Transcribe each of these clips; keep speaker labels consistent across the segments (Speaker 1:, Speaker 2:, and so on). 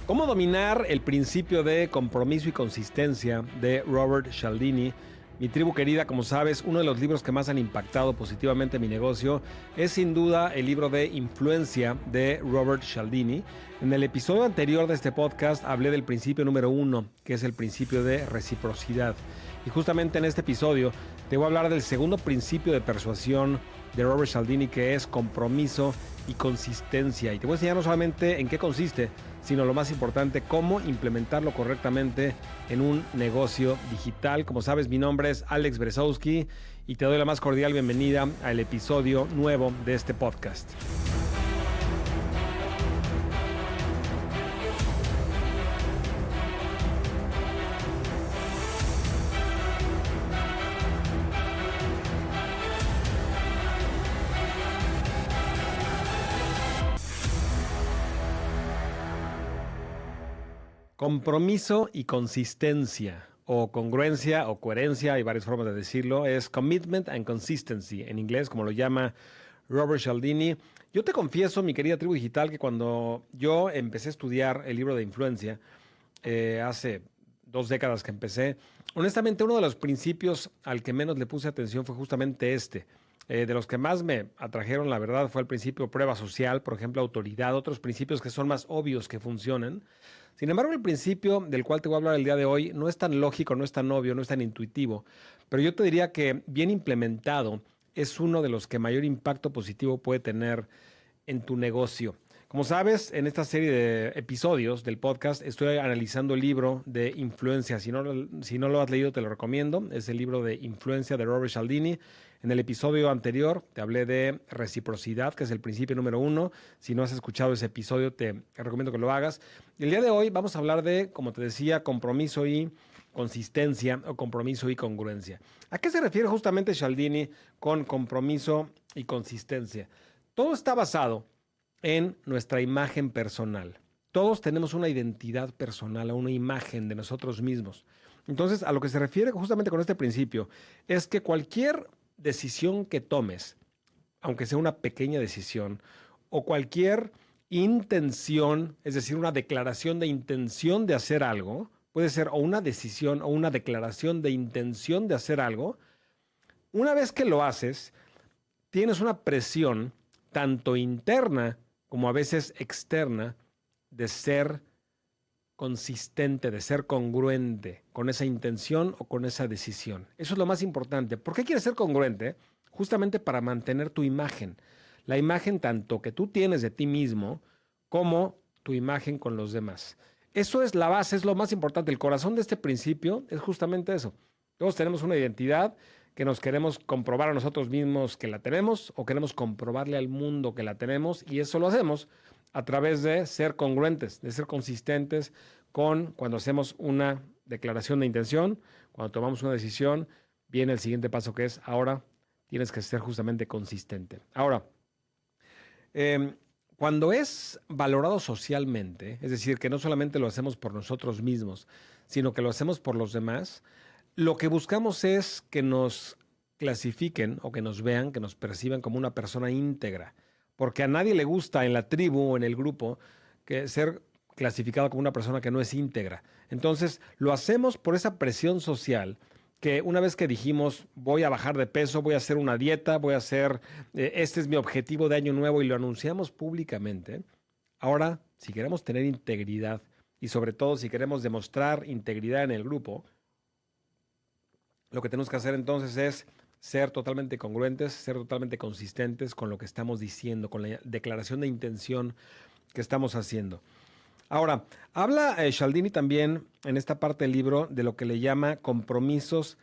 Speaker 1: ¿Cómo dominar el principio de compromiso y consistencia de Robert Cialdini? Mi tribu querida, como sabes, uno de los libros que más han impactado positivamente mi negocio es sin duda el libro de Influencia de Robert Cialdini. En el episodio anterior de este podcast hablé del principio número 1, que es el principio de reciprocidad. Y justamente en este episodio te voy a hablar del segundo principio de persuasión de Robert Cialdini, que es compromiso y consistencia. Y te voy a enseñar no solamente en qué consiste, sino lo más importante, cómo implementarlo correctamente en un negocio digital. Como sabes, mi nombre es Alex Bresowski y te doy la más cordial bienvenida al episodio nuevo de este podcast. Compromiso y consistencia, o congruencia o coherencia, hay varias formas de decirlo, es commitment and consistency, en inglés, como lo llama Robert Cialdini. Yo te confieso, mi querida tribu digital, que cuando yo empecé a estudiar el libro de Influencia, hace 2 décadas que empecé, honestamente uno de los principios al que menos le puse atención fue justamente este. De los que más me atrajeron, la verdad, fue el principio prueba social, por ejemplo, autoridad, otros principios que son más obvios que funcionan. Sin embargo, el principio del cual te voy a hablar el día de hoy no es tan lógico, no es tan obvio, no es tan intuitivo, pero yo te diría que bien implementado es uno de los que mayor impacto positivo puede tener en tu negocio. Como sabes, en esta serie de episodios del podcast estoy analizando el libro de Influencia. Si no lo has leído, te lo recomiendo. Es el libro de Influencia de Robert Cialdini. En el episodio anterior te hablé de reciprocidad, que es el principio número 1. Si no has escuchado ese episodio, te recomiendo que lo hagas. Y el día de hoy vamos a hablar de, como te decía, compromiso y consistencia o compromiso y congruencia. ¿A qué se refiere justamente Cialdini con compromiso y consistencia? Todo está basado en nuestra imagen personal. Todos tenemos una identidad personal, una imagen de nosotros mismos. Entonces, a lo que se refiere justamente con este principio, es que cualquier decisión que tomes, aunque sea una pequeña decisión, o cualquier intención, es decir, una declaración de intención de hacer algo, puede ser o una decisión o una declaración de intención de hacer algo, una vez que lo haces, tienes una presión tanto interna como a veces externa, de ser consistente, de ser congruente con esa intención o con esa decisión. Eso es lo más importante. ¿Por qué quieres ser congruente? Justamente para mantener tu imagen. La imagen tanto que tú tienes de ti mismo como tu imagen con los demás. Eso es la base, es lo más importante. El corazón de este principio es justamente eso. Todos tenemos una identidad que nos queremos comprobar a nosotros mismos que la tenemos o queremos comprobarle al mundo que la tenemos, y eso lo hacemos a través de ser congruentes, de ser consistentes con cuando hacemos una declaración de intención, cuando tomamos una decisión, viene el siguiente paso, que es ahora tienes que ser justamente consistente. Ahora, cuando es valorado socialmente, es decir, que no solamente lo hacemos por nosotros mismos, sino que lo hacemos por los demás, lo que buscamos es que nos clasifiquen o que nos vean, que nos perciban como una persona íntegra, porque a nadie le gusta en la tribu o en el grupo que ser clasificado como una persona que no es íntegra. Entonces, lo hacemos por esa presión social que una vez que dijimos voy a bajar de peso, voy a hacer una dieta, voy a hacer, este es mi objetivo de año nuevo y lo anunciamos públicamente, ahora si queremos tener integridad y sobre todo si queremos demostrar integridad en el grupo, lo que tenemos que hacer entonces es ser totalmente congruentes, ser totalmente consistentes con lo que estamos diciendo, con la declaración de intención que estamos haciendo. Ahora, habla Cialdini también en esta parte del libro de lo que le llama compromisos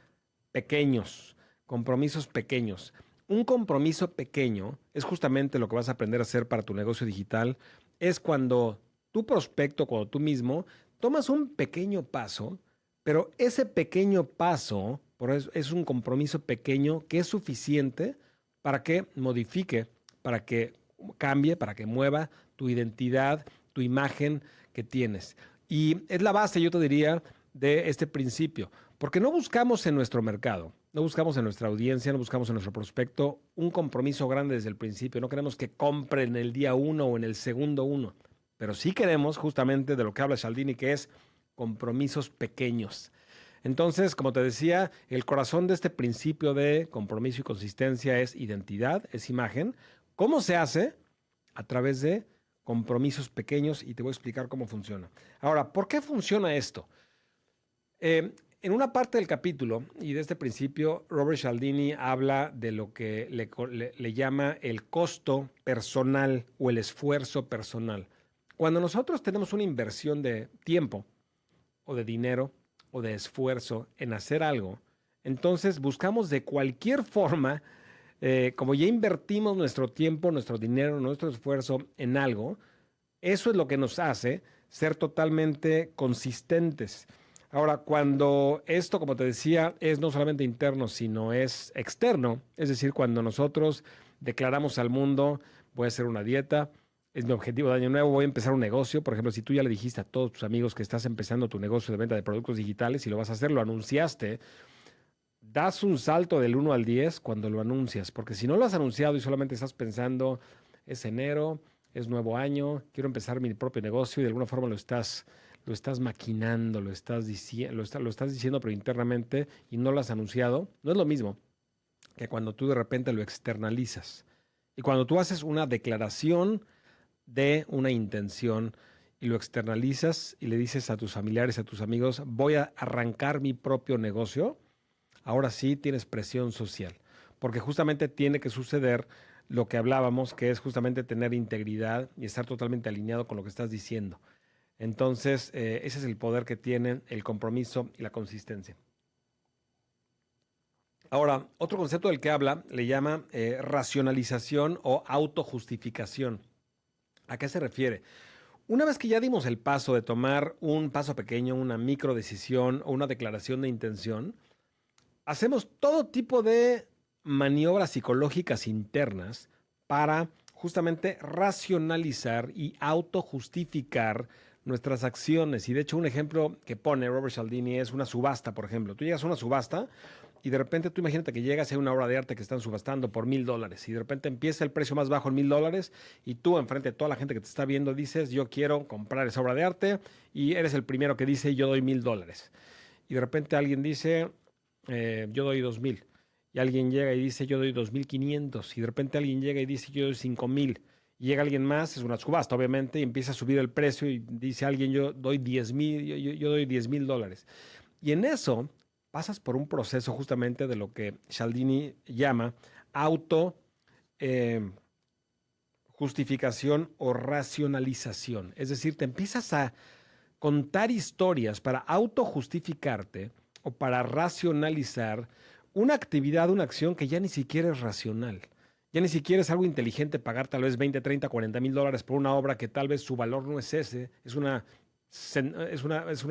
Speaker 1: pequeños, compromisos pequeños. Un compromiso pequeño es justamente lo que vas a aprender a hacer para tu negocio digital, es cuando tu prospecto, cuando tú mismo tomas un pequeño paso, pero ese pequeño paso por eso es un compromiso pequeño que es suficiente para que modifique, para que cambie, para que mueva tu identidad, tu imagen que tienes. Y es la base, yo te diría, de este principio, porque no buscamos en nuestro mercado, no buscamos en nuestra audiencia, no buscamos en nuestro prospecto un compromiso grande desde el principio. No queremos que compren el día 1 o en el segundo 1. pero sí queremos justamente de lo que habla Cialdini, que es compromisos pequeños. Entonces, como te decía, el corazón de este principio de compromiso y consistencia es identidad, es imagen. ¿Cómo se hace? A través de compromisos pequeños y te voy a explicar cómo funciona. Ahora, ¿por qué funciona esto? En una parte del capítulo y de este principio, Robert Cialdini habla de lo que le llama el costo personal o el esfuerzo personal. Cuando nosotros tenemos una inversión de tiempo o de dinero o de esfuerzo en hacer algo, entonces buscamos de cualquier forma, como ya invertimos nuestro tiempo, nuestro dinero, nuestro esfuerzo en algo, eso es lo que nos hace ser totalmente consistentes. Ahora, cuando esto, como te decía, es no solamente interno, sino es externo, es decir, cuando nosotros declaramos al mundo, voy a hacer una dieta, es mi objetivo de año nuevo, voy a empezar un negocio. Por ejemplo, si tú ya le dijiste a todos tus amigos que estás empezando tu negocio de venta de productos digitales y lo vas a hacer, lo anunciaste, das un salto del 1 al 10 cuando lo anuncias, porque si no lo has anunciado y solamente estás pensando, es enero, es nuevo año, quiero empezar mi propio negocio y de alguna forma lo estás maquinando, lo estás diciendo, pero internamente y no lo has anunciado, no es lo mismo que cuando tú de repente lo externalizas. Y cuando tú haces una declaración de una intención y lo externalizas y le dices a tus familiares, a tus amigos, voy a arrancar mi propio negocio, ahora sí tienes presión social, porque justamente tiene que suceder lo que hablábamos, que es justamente tener integridad y estar totalmente alineado con lo que estás diciendo. Entonces, ese es el poder que tienen el compromiso y la consistencia. Ahora, otro concepto del que habla le llama racionalización o autojustificación. ¿A qué se refiere? Una vez que ya dimos el paso de tomar un paso pequeño, una micro decisión o una declaración de intención, hacemos todo tipo de maniobras psicológicas internas para justamente racionalizar y autojustificar nuestras acciones. Y de hecho, un ejemplo que pone Robert Cialdini es una subasta, por ejemplo. Tú llegas a una subasta y de repente tú imagínate que llegas a una obra de arte que están subastando por $1,000 y de repente empieza el precio más bajo en $1,000 y tú enfrente de toda la gente que te está viendo dices, yo quiero comprar esa obra de arte y eres el primero que dice, yo doy $1,000. Y de repente alguien dice, yo doy 2,000. Y alguien llega y dice, yo doy 2,500. Y de repente alguien llega y dice, yo doy 5,000. Y llega alguien más, es una subasta, obviamente, y empieza a subir el precio y dice alguien, yo doy 10,000, yo doy $10,000. Y en eso pasas por un proceso justamente de lo que Cialdini llama auto eh, justificación o racionalización. Es decir, te empiezas a contar historias para autojustificarte o para racionalizar una actividad, una acción que ya ni siquiera es racional. Ya ni siquiera es algo inteligente pagar tal vez 20, 30, $40,000 por una obra que tal vez su valor no es ese, es una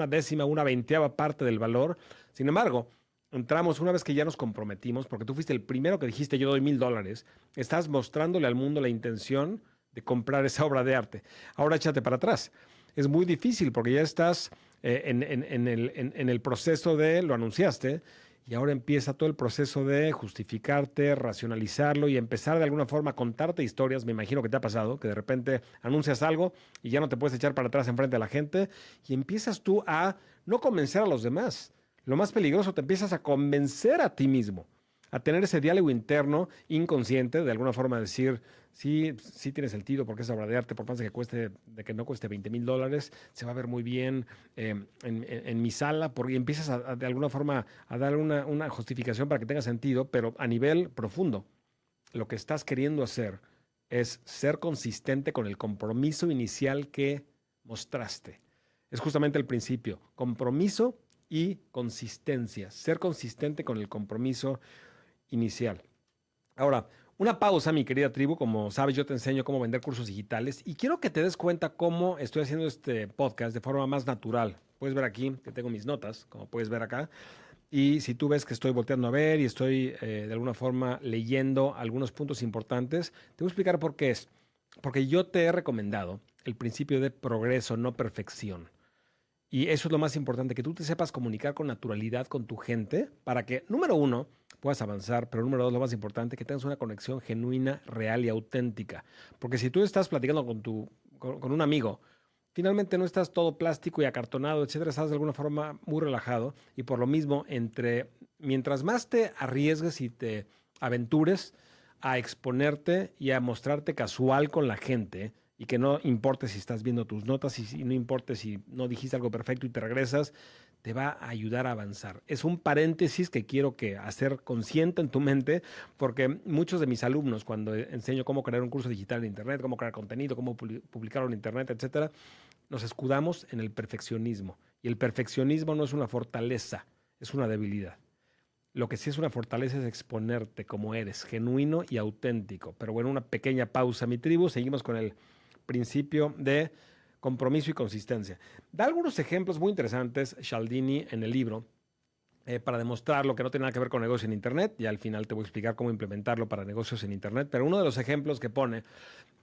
Speaker 1: décima, una veinteava parte del valor. Sin embargo, entramos una vez que ya nos comprometimos, porque tú fuiste el primero que dijiste yo doy $1,000, estás mostrándole al mundo la intención de comprar esa obra de arte. Ahora échate para atrás. Es muy difícil porque ya estás en el proceso de, lo anunciaste, y ahora empieza todo el proceso de justificarte, racionalizarlo y empezar de alguna forma a contarte historias. Me imagino que te ha pasado, que de repente anuncias algo y ya no te puedes echar para atrás enfrente de la gente y empiezas tú a no convencer a los demás. Lo más peligroso, te empiezas a convencer a ti mismo, a tener ese diálogo interno inconsciente, de alguna forma decir, sí, sí tiene sentido porque es obra de arte, por más de que cueste, de que no cueste $20,000, se va a ver muy bien en mi sala, porque empiezas de alguna forma a dar una justificación para que tenga sentido, pero a nivel profundo, lo que estás queriendo hacer es ser consistente con el compromiso inicial que mostraste. Es justamente el principio, compromiso y consistencia, ser consistente con el compromiso inicial. Ahora, una pausa, mi querida tribu. Como sabes, yo te enseño cómo vender cursos digitales y quiero que te des cuenta cómo estoy haciendo este podcast de forma más natural. Puedes ver aquí que tengo mis notas, como puedes ver acá. Y si tú ves que estoy volteando a ver y estoy de alguna forma leyendo algunos puntos importantes, te voy a explicar por qué es. Porque yo te he recomendado el principio de progreso, no perfección. Y eso es lo más importante, que tú te sepas comunicar con naturalidad con tu gente para que, número uno, puedas avanzar, pero número dos, lo más importante, que tengas una conexión genuina, real y auténtica. Porque si tú estás platicando con un amigo finalmente no estás todo plástico y acartonado, etcétera, estás de alguna forma muy relajado y por lo mismo, mientras más te arriesgues y te aventures a exponerte y a mostrarte casual con la gente y que no importe si estás viendo tus notas y no importe si no dijiste algo perfecto y te regresas, te va a ayudar a avanzar. Es un paréntesis que quiero que hacer consciente en tu mente, porque muchos de mis alumnos, cuando enseño cómo crear un curso digital en Internet, cómo crear contenido, cómo publicarlo en Internet, etcétera, nos escudamos en el perfeccionismo. Y el perfeccionismo no es una fortaleza, es una debilidad. Lo que sí es una fortaleza es exponerte como eres, genuino y auténtico. Pero bueno, una pequeña pausa, mi tribu. Seguimos con el principio de compromiso y consistencia. Da algunos ejemplos muy interesantes, Cialdini, en el libro, para demostrar lo que no tiene nada que ver con negocios en Internet. Y al final te voy a explicar cómo implementarlo para negocios en Internet. Pero uno de los ejemplos que pone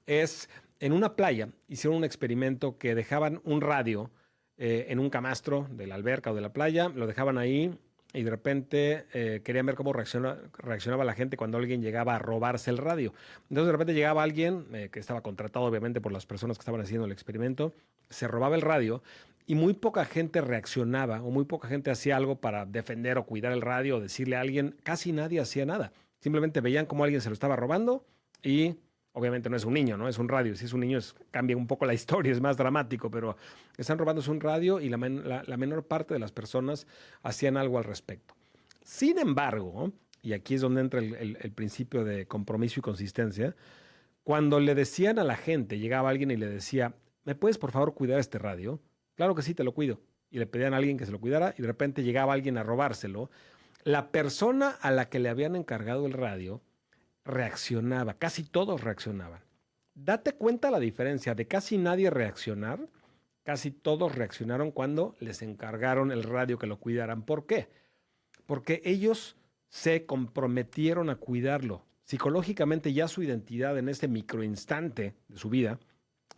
Speaker 1: es en una playa. Hicieron un experimento que dejaban un radio en un camastro de la alberca o de la playa, lo dejaban ahí y de repente querían ver cómo reaccionaba la gente cuando alguien llegaba a robarse el radio. Entonces de repente llegaba alguien que estaba contratado obviamente por las personas que estaban haciendo el experimento, se robaba el radio y muy poca gente reaccionaba o muy poca gente hacía algo para defender o cuidar el radio o decirle a alguien, casi nadie hacía nada. Simplemente veían cómo alguien se lo estaba robando y obviamente no es un niño, ¿no? Es un radio. Si es un niño, cambia un poco la historia, es más dramático, pero están robándose un radio y la menor parte de las personas hacían algo al respecto. Sin embargo, y aquí es donde entra el principio de compromiso y consistencia, cuando le decían a la gente, llegaba alguien y le decía, ¿me puedes por favor cuidar este radio? Claro que sí, te lo cuido. Y le pedían a alguien que se lo cuidara y de repente llegaba alguien a robárselo. La persona a la que le habían encargado el radio reaccionaba, casi todos reaccionaban. Date cuenta la diferencia de casi nadie reaccionar, casi todos reaccionaron cuando les encargaron el radio que lo cuidaran. ¿Por qué? Porque ellos se comprometieron a cuidarlo. Psicológicamente ya su identidad en este microinstante de su vida,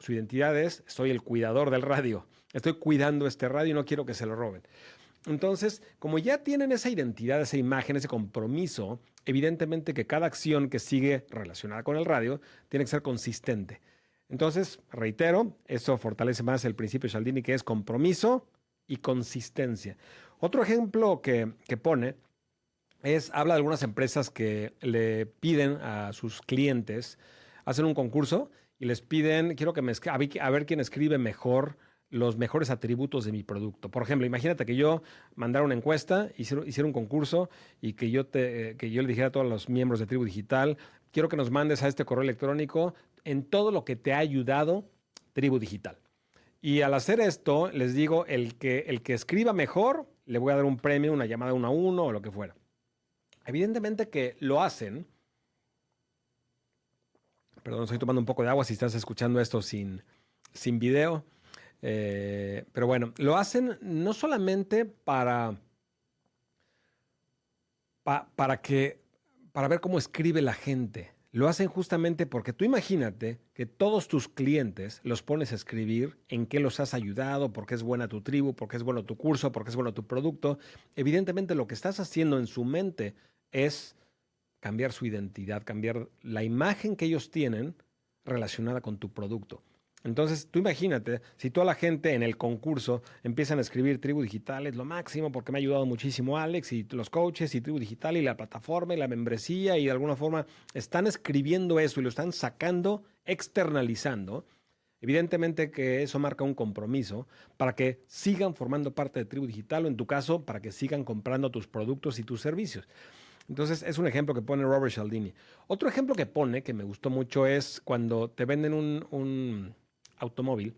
Speaker 1: su identidad es, soy el cuidador del radio, estoy cuidando este radio y no quiero que se lo roben. Entonces, como ya tienen esa identidad, esa imagen, ese compromiso, evidentemente que cada acción que sigue relacionada con el radio tiene que ser consistente. Entonces, reitero, eso fortalece más el principio de Cialdini, que es compromiso y consistencia. Otro ejemplo que pone habla de algunas empresas que le piden a sus clientes, hacen un concurso y les piden, quiero que a ver quién escribe mejor los mejores atributos de mi producto. Por ejemplo, imagínate que yo mandara una encuesta, hiciera un concurso y que yo le dijera a todos los miembros de Tribu Digital, quiero que nos mandes a este correo electrónico en todo lo que te ha ayudado Tribu Digital. Y al hacer esto, les digo, el que escriba mejor, le voy a dar un premio, una llamada 1 a 1 o lo que fuera. Evidentemente que lo hacen. Perdón, estoy tomando un poco de agua si estás escuchando esto sin video. Pero bueno, lo hacen no solamente para ver cómo escribe la gente. Lo hacen justamente porque tú imagínate que todos tus clientes los pones a escribir en qué los has ayudado, por qué es buena tu tribu, por qué es bueno tu curso, por qué es bueno tu producto. Evidentemente lo que estás haciendo en su mente es cambiar su identidad, cambiar la imagen que ellos tienen relacionada con tu producto. Entonces, tú imagínate, si toda la gente en el concurso empiezan a escribir Tribu Digital, es lo máximo porque me ha ayudado muchísimo Alex y los coaches y Tribu Digital y la plataforma y la membresía y de alguna forma están escribiendo eso y lo están sacando, externalizando. Evidentemente que eso marca un compromiso para que sigan formando parte de Tribu Digital o en tu caso, para que sigan comprando tus productos y tus servicios. Entonces, es un ejemplo que pone Robert Cialdini. Otro ejemplo que pone, que me gustó mucho, es cuando te venden un automóvil.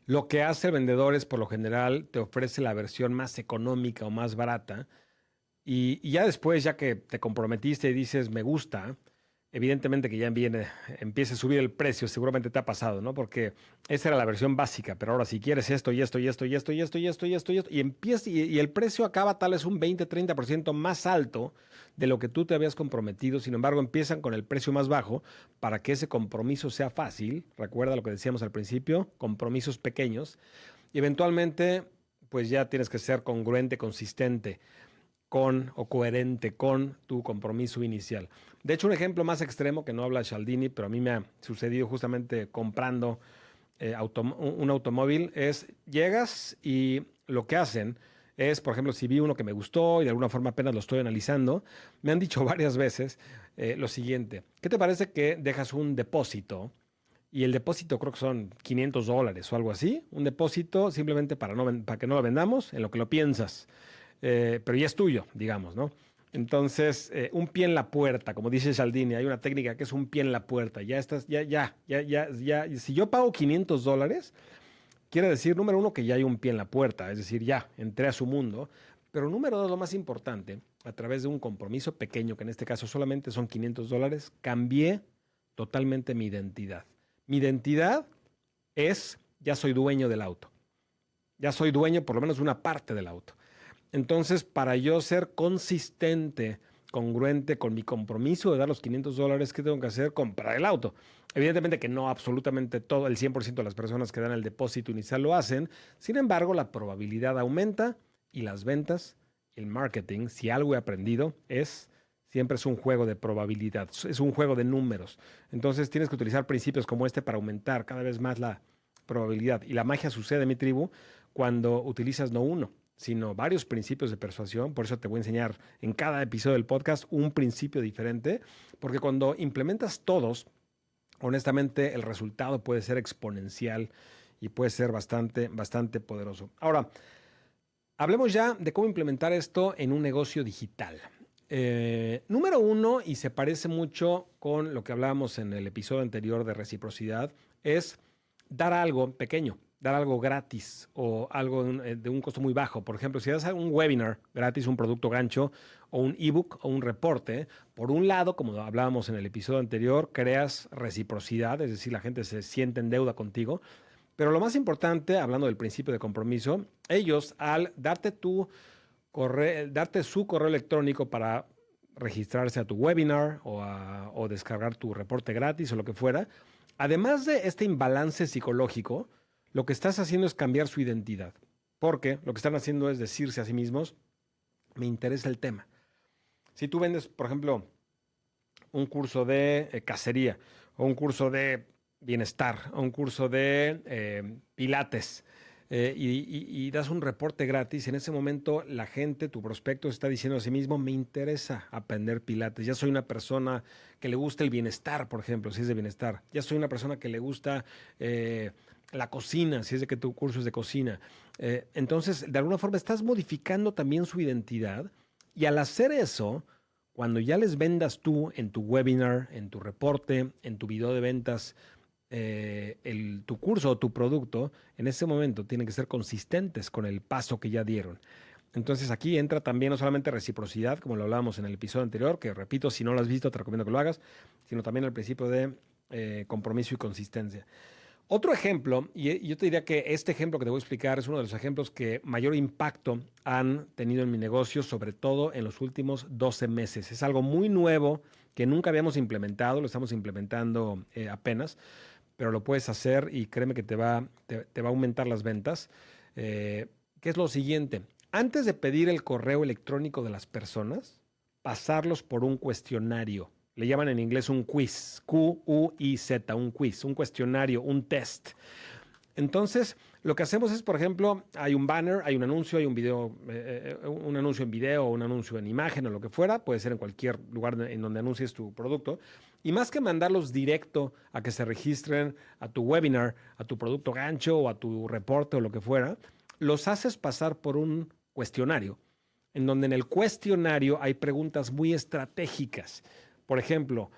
Speaker 1: Lo que hace el vendedor es, por lo general, te ofrece la versión más económica o más barata. Y ya después, ya que te comprometiste y dices, me gusta, evidentemente que ya empiece a subir el precio, seguramente te ha pasado, ¿no? Porque esa era la versión básica, pero ahora si quieres esto y esto y esto y esto y esto y esto y esto y esto, y el precio acaba tal vez un 20-30% más alto de lo que tú te habías comprometido, sin embargo empiezan con el precio más bajo para que ese compromiso sea fácil, recuerda lo que decíamos al principio, compromisos pequeños, y eventualmente pues ya tienes que ser congruente, consistente con o coherente con tu compromiso inicial. De hecho, un ejemplo más extremo que no habla Cialdini, pero a mí me ha sucedido justamente comprando un automóvil es, llegas y lo que hacen es, por ejemplo, si vi uno que me gustó y de alguna forma apenas lo estoy analizando, me han dicho varias veces lo siguiente: ¿qué te parece que dejas un depósito? Y el depósito creo que son $500 o algo así. Un depósito simplemente para que no lo vendamos, en lo que lo piensas. Pero ya es tuyo, digamos, ¿no? Entonces, un pie en la puerta, como dice Cialdini, hay una técnica que es un pie en la puerta. Ya estás, ya. Si yo pago $500, quiere decir, número uno, que ya hay un pie en la puerta, es decir, ya entré a su mundo. Pero número dos, lo más importante, a través de un compromiso pequeño, que en este caso solamente son $500, cambié totalmente mi identidad. Mi identidad es, ya soy dueño del auto. Ya soy dueño por lo menos de una parte del auto. Entonces, para yo ser consistente, congruente con mi compromiso de dar los $500, ¿qué tengo que hacer? Comprar el auto. Evidentemente que no absolutamente todo, el 100% de las personas que dan el depósito inicial lo hacen. Sin embargo, la probabilidad aumenta y las ventas, el marketing, si algo he aprendido, siempre es un juego de probabilidad, es un juego de números. Entonces, tienes que utilizar principios como este para aumentar cada vez más la probabilidad. Y la magia sucede, mi tribu, cuando utilizas no uno, sino varios principios de persuasión. Por eso te voy a enseñar en cada episodio del podcast un principio diferente, porque cuando implementas todos, honestamente el resultado puede ser exponencial y puede ser bastante, bastante poderoso. Ahora, hablemos ya de cómo implementar esto en un negocio digital. Número uno, y se parece mucho con lo que hablábamos en el episodio anterior de reciprocidad, es dar algo pequeño, dar algo gratis o algo de un costo muy bajo. Por ejemplo, si das un webinar gratis, un producto gancho o un ebook o un reporte, por un lado, como hablábamos en el episodio anterior, creas reciprocidad, es decir, la gente se siente en deuda contigo. Pero lo más importante, hablando del principio de compromiso, ellos al darte su correo electrónico para registrarse a tu webinar o descargar tu reporte gratis o lo que fuera, además de este imbalance psicológico, lo que estás haciendo es cambiar su identidad. Porque lo que están haciendo es decirse a sí mismos, me interesa el tema. Si tú vendes, por ejemplo, un curso de cacería o un curso de bienestar o un curso de pilates y das un reporte gratis, en ese momento la gente, tu prospecto, está diciendo a sí mismo, me interesa aprender pilates, ya soy una persona que le gusta el bienestar, por ejemplo, si es de bienestar, ya soy una persona que le gusta la cocina, si es de que tu curso es de cocina. Entonces, de alguna forma estás modificando también su identidad y al hacer eso, cuando ya les vendas tú en tu webinar, en tu reporte, en tu video de ventas, tu curso o tu producto, en ese momento tienen que ser consistentes con el paso que ya dieron. Entonces aquí entra también no solamente reciprocidad, como lo hablábamos en el episodio anterior, que repito, si no lo has visto, te recomiendo que lo hagas, sino también el principio de compromiso y consistencia. Otro ejemplo, y yo te diría que este ejemplo que te voy a explicar es uno de los ejemplos que mayor impacto han tenido en mi negocio, sobre todo en los últimos 12 meses. Es algo muy nuevo que nunca habíamos implementado, lo estamos implementando apenas, pero lo puedes hacer y créeme que te va a aumentar las ventas. ¿Qué es lo siguiente? Antes de pedir el correo electrónico de las personas, pasarlos por un cuestionario. Le llaman en inglés un quiz, Q-U-I-Z, un quiz, un cuestionario, un test. Entonces, lo que hacemos es, por ejemplo, hay un banner, hay un anuncio, hay un video, un anuncio en video o un anuncio en imagen o lo que fuera, puede ser en cualquier lugar en donde anuncies tu producto. Y más que mandarlos directo a que se registren a tu webinar, a tu producto gancho o a tu reporte o lo que fuera, los haces pasar por un cuestionario, en donde en el cuestionario hay preguntas muy estratégicas. Por ejemplo,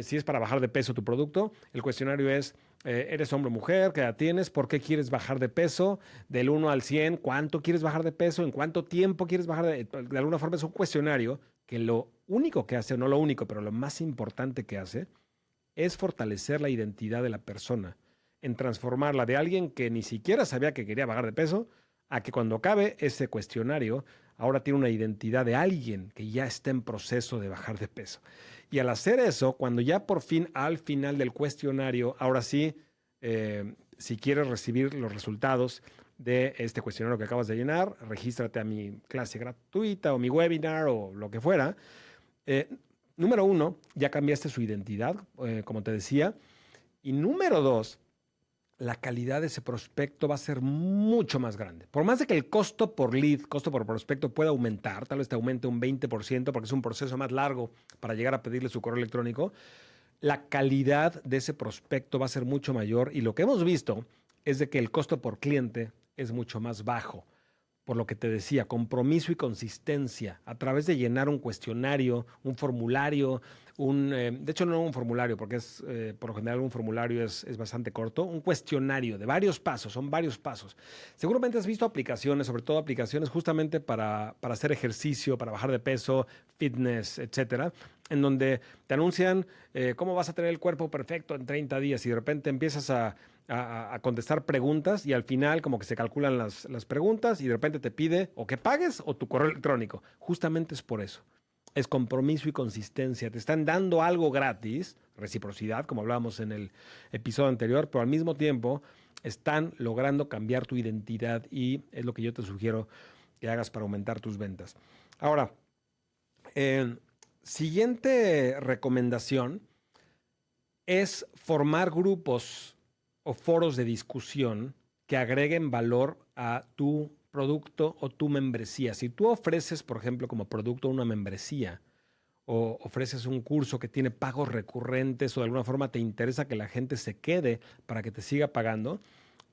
Speaker 1: si es para bajar de peso tu producto, el cuestionario es, ¿eres hombre o mujer? ¿Qué edad tienes? ¿Por qué quieres bajar de peso? Del 1 al 100, ¿cuánto quieres bajar de peso? ¿En cuánto tiempo quieres bajar de alguna forma es un cuestionario que lo único que hace, no lo único, pero lo más importante que hace, es fortalecer la identidad de la persona, en transformarla de alguien que ni siquiera sabía que quería bajar de peso, a que cuando acabe ese cuestionario, ahora tiene una identidad de alguien que ya está en proceso de bajar de peso. Y al hacer eso, cuando ya por fin al final del cuestionario, ahora sí, si quieres recibir los resultados de este cuestionario que acabas de llenar, regístrate a mi clase gratuita o mi webinar o lo que fuera. Número uno, ya cambiaste su identidad, como te decía. Y número dos, la calidad de ese prospecto va a ser mucho más grande. Por más de que el costo por lead, costo por prospecto pueda aumentar, tal vez te aumente un 20% porque es un proceso más largo para llegar a pedirle su correo electrónico, la calidad de ese prospecto va a ser mucho mayor y lo que hemos visto es de que el costo por cliente es mucho más bajo. Por lo que te decía, compromiso y consistencia a través de llenar un cuestionario, un formulario, de hecho no un formulario, porque por lo general un formulario es bastante corto, un cuestionario de varios pasos, son varios pasos. Seguramente has visto aplicaciones, sobre todo aplicaciones justamente para hacer ejercicio, para bajar de peso, fitness, etcétera, en donde te anuncian cómo vas a tener el cuerpo perfecto en 30 días y de repente empiezas a contestar preguntas y al final como que se calculan las preguntas y de repente te pide o que pagues o tu correo electrónico. Justamente es por eso. Es compromiso y consistencia. Te están dando algo gratis, reciprocidad, como hablábamos en el episodio anterior, pero al mismo tiempo están logrando cambiar tu identidad y es lo que yo te sugiero que hagas para aumentar tus ventas. Ahora, siguiente recomendación es formar grupos o foros de discusión que agreguen valor a tu producto o tu membresía. Si tú ofreces, por ejemplo, como producto una membresía o ofreces un curso que tiene pagos recurrentes o de alguna forma te interesa que la gente se quede para que te siga pagando,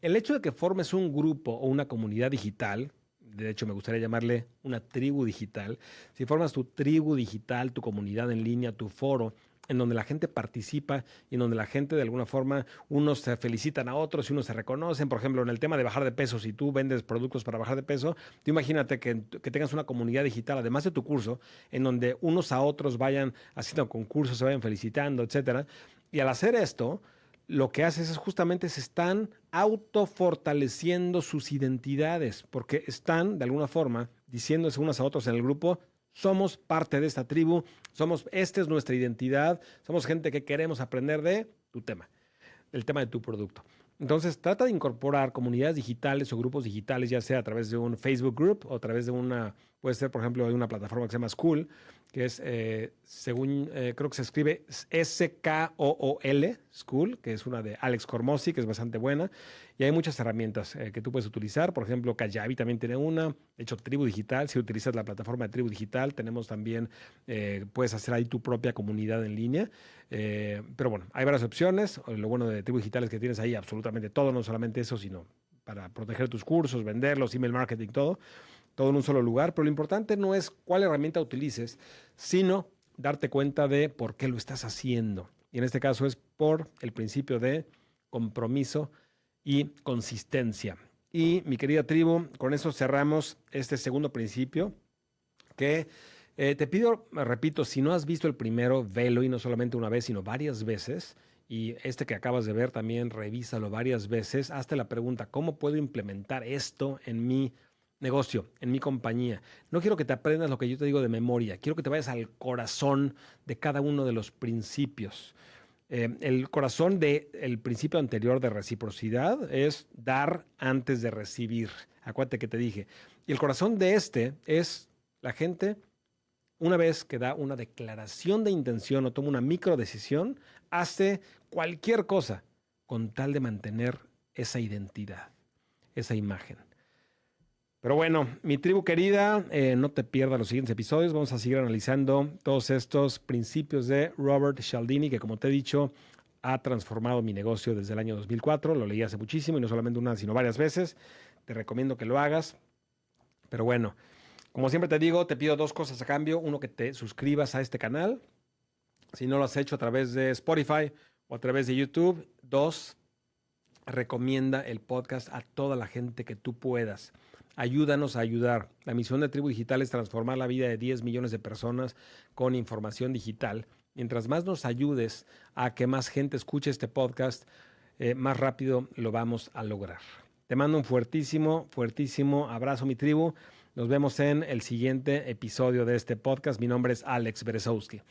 Speaker 1: el hecho de que formes un grupo o una comunidad digital, de hecho me gustaría llamarle una tribu digital, si formas tu tribu digital, tu comunidad en línea, tu foro, en donde la gente participa y en donde la gente de alguna forma, unos se felicitan a otros y unos se reconocen. Por ejemplo, en el tema de bajar de peso, si tú vendes productos para bajar de peso, tú imagínate que tengas una comunidad digital, además de tu curso, en donde unos a otros vayan haciendo concursos, se vayan felicitando, etcétera. Y al hacer esto, lo que haces es justamente se están autofortaleciendo sus identidades, porque están de alguna forma diciéndose unos a otros en el grupo, somos parte de esta tribu, esta es nuestra identidad, somos gente que queremos aprender de tu tema, el tema de tu producto. Entonces, trata de incorporar comunidades digitales o grupos digitales, ya sea a través de un Facebook Group o a través de puede ser, por ejemplo, de una plataforma que se llama Skool, que es, creo que se escribe Skool, Skool, que es una de Alex Hormozi, que es bastante buena. Y hay muchas herramientas que tú puedes utilizar. Por ejemplo, Kajabi también tiene una. De hecho, Tribu Digital, si utilizas la plataforma de Tribu Digital, tenemos también, puedes hacer ahí tu propia comunidad en línea. Pero bueno, hay varias opciones. Lo bueno de Tribu Digital es que tienes ahí absolutamente todo, no solamente eso, sino para proteger tus cursos, venderlos, email marketing, todo en un solo lugar. Pero lo importante no es cuál herramienta utilices, sino darte cuenta de por qué lo estás haciendo. Y en este caso es por el principio de compromiso y consistencia. Y mi querida tribu, con eso cerramos este segundo principio que te pido, repito, si no has visto el primero, velo y no solamente una vez, sino varias veces. Y este que acabas de ver también, revísalo varias veces. Hazte la pregunta, ¿cómo puedo implementar esto en mi negocio, en mi compañía? No quiero que te aprendas lo que yo te digo de memoria. Quiero que te vayas al corazón de cada uno de los principios. El corazón del principio anterior de reciprocidad es dar antes de recibir. Acuérdate que te dije. Y el corazón de este es la gente, una vez que da una declaración de intención o toma una micro decisión, hace cualquier cosa con tal de mantener esa identidad, esa imagen. Pero bueno, mi tribu querida, no te pierdas los siguientes episodios. Vamos a seguir analizando todos estos principios de Robert Cialdini, que como te he dicho, ha transformado mi negocio desde el año 2004. Lo leí hace muchísimo y no solamente una, sino varias veces. Te recomiendo que lo hagas. Pero bueno, como siempre te digo, te pido dos cosas a cambio. Uno, que te suscribas a este canal, si no lo has hecho a través de Spotify o a través de YouTube. Dos, recomienda el podcast a toda la gente que tú puedas. Ayúdanos a ayudar. La misión de Tribu Digital es transformar la vida de 10 millones de personas con información digital. Mientras más nos ayudes a que más gente escuche este podcast, más rápido lo vamos a lograr. Te mando un fuertísimo, fuertísimo abrazo, mi tribu. Nos vemos en el siguiente episodio de este podcast. Mi nombre es Alex Berezowski.